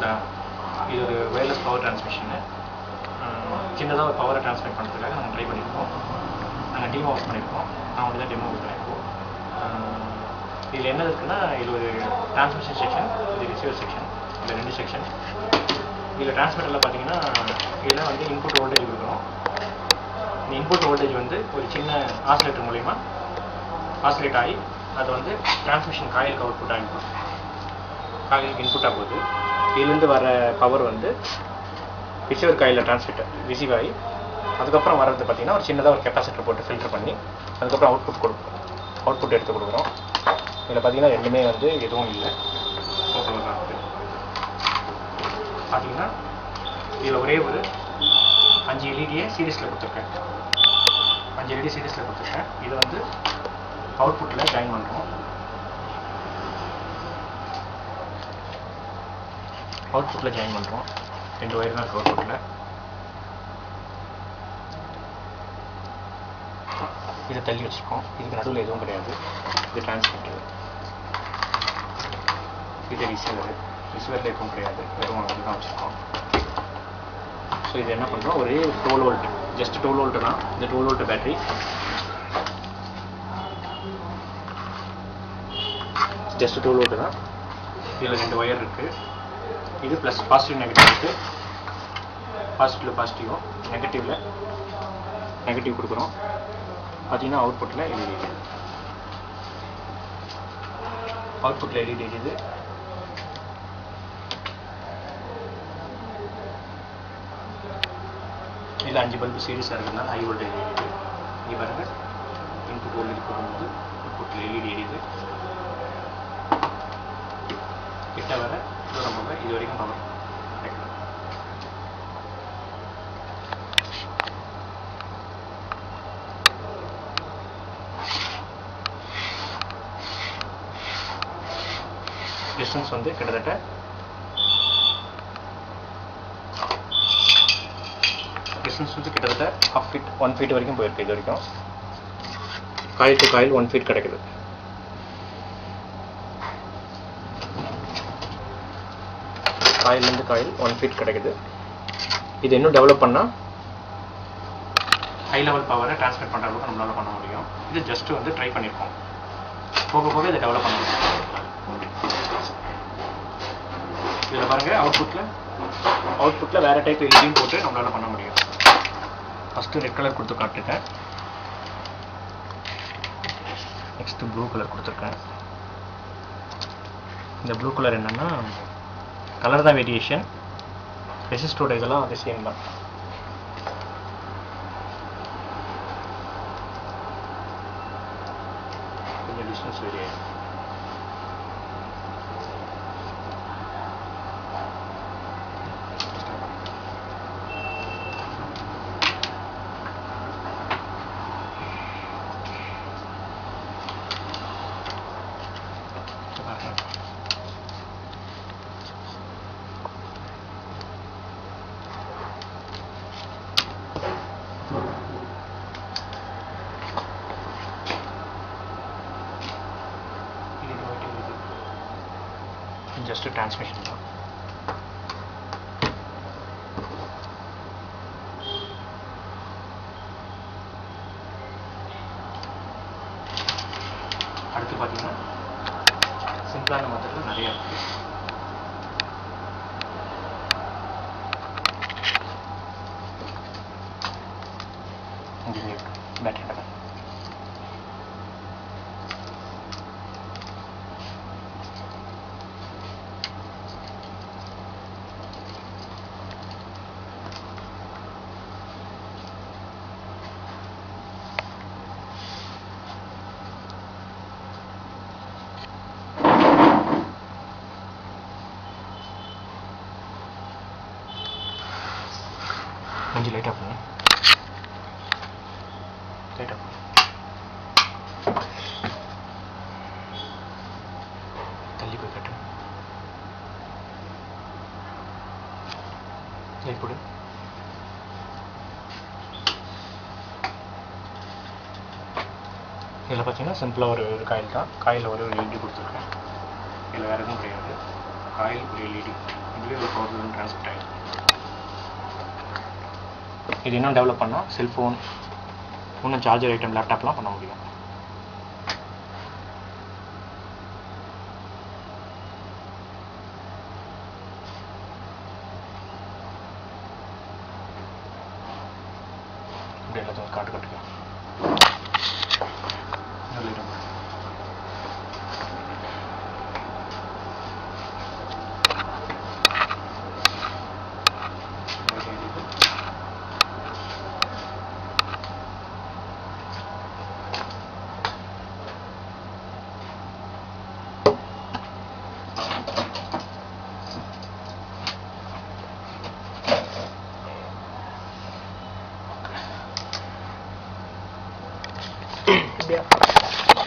தான் இது ஒரு வயர்லெஸ் பவர் டிரான்ஸ்மிஷனு. சின்னதாக ஒரு பவரை டிரான்ஸ்மிட் பண்ணுறதுக்காக நாங்கள் ட்ரை பண்ணியிருக்கோம். நாங்கள் டீமோ ஒர்க் பண்ணியிருக்கோம். நான் வந்து தான் டெமோ கொடுக்குறேன் இப்போது. இதில் என்ன இருக்குன்னா, இது ஒரு டிரான்ஸ்மிஷன் செக்ஷன், இது ரிசீவர் செக்ஷன். இதில் 2 செக்ஷன். இதில் டிரான்ஸ்மிட்டரில் பார்த்தீங்கன்னா இதில் வந்து இன்புட் வோல்டேஜ் கொடுக்குறோம். இந்த இன்புட் வோல்டேஜ் வந்து ஒரு சின்ன ஆசிலேட்டர் மூலிமா ஆசிலேட் ஆகி அது வந்து டிரான்ஸ்மிஷன் காயிலுக்கு அவுட்புட்டாக இன்புட், காயிலுக்கு இன்புட்டாக போகுது. இதுலேருந்து வர பவர் வந்து ரிசீவர் காயிலில் ரிசீவ் ஆகி அதுக்கப்புறம் வர்றது பார்த்தீங்கன்னா ஒரு சின்னதாக ஒரு கெப்பாசிட்டர் போட்டு ஃபில்டர் பண்ணி அதுக்கப்புறம் அவுட்புட் எடுத்து கொடுக்குறோம். இதில் பார்த்தீங்கன்னா ரெண்டுமே வந்து எதுவும் இல்லை, ஓப்பனில் தான் இருக்குது. பார்த்தீங்கன்னா இதில் ஒரே ஒரு 5 எல்இடியை சீரீஸில் கொடுத்துருக்கேன். 5 எல்இடி சீரீஸில் கொடுத்துருக்கேன். இதை வந்து அவுட்புட்டில் ஜாயின் பண்ணுறோம். அவுட்புட்டில் ஜாயின் பண்ணுறோம். 2 ஒயர் தான் இருக்குது அவுட்புட்டில். இதை தள்ளி வச்சுருக்கோம். இதுக்கு நடுவில் எதுவும் கிடையாது. இது டிரான்ஸ்மிட்டர், இது ரிசீவரில் எதுவும் கிடையாது, வெறும் அது தான் வச்சுருக்கோம். ஸோ இது என்ன பண்ணுறோம், ஒரே 12 வோல்ட், ஜஸ்ட் 12 வோல்ட்டு தான். இந்த 12 வோல்ட் பேட்டரி ஜஸ்ட் 12 வோல்ட்டு தான். இதில் 2 ஒயர் இருக்குது. இது ப்ளஸ் பாசிட்டிவ் நெகட்டிவ் இருக்குது. பாசிட்டிவும் நெகட்டிவ் கொடுக்குறோம். பார்த்தீங்கன்னா அவுட்புட்டில் எல்இடி எரியுது. இதில் 5 பல்பு சீரியஸாக இருக்கிறதுனால ஹை வோல்டேஜ் எரியுது. இங்கே பாருங்கள், இன்புட் வோல்டேஜ் போகும்போது அவுட்புட்டில் எல்இடி எரியுது. கிட்ட வர தூரம் போக இது வரைக்கும் பவர் கிடைக்கும். டிஸ்டன்ஸ் வந்து கிட்டத்தட்ட 1/2 ஃபீட் 1 ஃபீட் வரைக்கும் போயிருக்கு. இது வரைக்கும் காயில் டு காயில் 1 ஃபீட் கிடைக்குது. காயிலேருந்து காயில் 1 ஃபீட் கிடைக்குது. இது இன்னும் டெவலப் பண்ணால் ஹை லெவல் பவரை டிரான்ஸ்மிட் பண்ணுற அளவுக்கு நம்மளால் பண்ண முடியும். இது ஜஸ்ட் வந்து ட்ரை பண்ணியிருக்கோம். போக போக இதை டெவலப் பண்ண முடியும். இதில் பாருங்கள், அவுட்புட்டில் வேறு டைப் எல்இடியும் போட்டு நம்மளால் பண்ண முடியும். ஃபஸ்ட்டு ரெட் கலர் கொடுத்து காட்டுருக்கேன். நெக்ஸ்ட்டு ப்ளூ கலர் கொடுத்துருக்கேன். இந்த ப்ளூ கலர் என்னென்னா கலர் தான் வேரியேஷன், ரெசிஸ்டரோட இதெல்லாம் அது சேம் தான். கொஞ்சம் டிஸ்டன்ஸ் வேரியேஷன். ஜஸ்ட் டிரான்ஸ்மிஷன் தான். அடுத்து பார்த்தீங்கன்னா சிம்பிளான மெத்தடில் நிறையா இருக்குது. பேட்டரி கொஞ்சம் லைட்டாக பண்ணு, லைட்டாக பண்ணு, தள்ளி போய் கட்டு, லைட் போடு. இதில் பார்த்தீங்கன்னா சிம்பிளாக ஒரு காயில் தான். காயில் ஒரு எல்இடி கொடுத்துருக்கேன். இதில் வேறு எதுவும் கிடையாது. காயில் ஒரு எல்இடி இதுலேயும் ஒரு பவர் ஜோன் ட்ரான்ஸ்மிட் ஆகிடும். இது இன்னும் டெவலப் பண்ணால் செல்ஃபோன் இன்னும் சார்ஜர் ஐட்டம் லேப்டாப்லாம் பண்ண முடியும். இப்படி எல்லாத்தையும் காட்டு காட்டுக்கலாம்.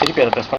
திருப்பி அதை ப்ரெஸ்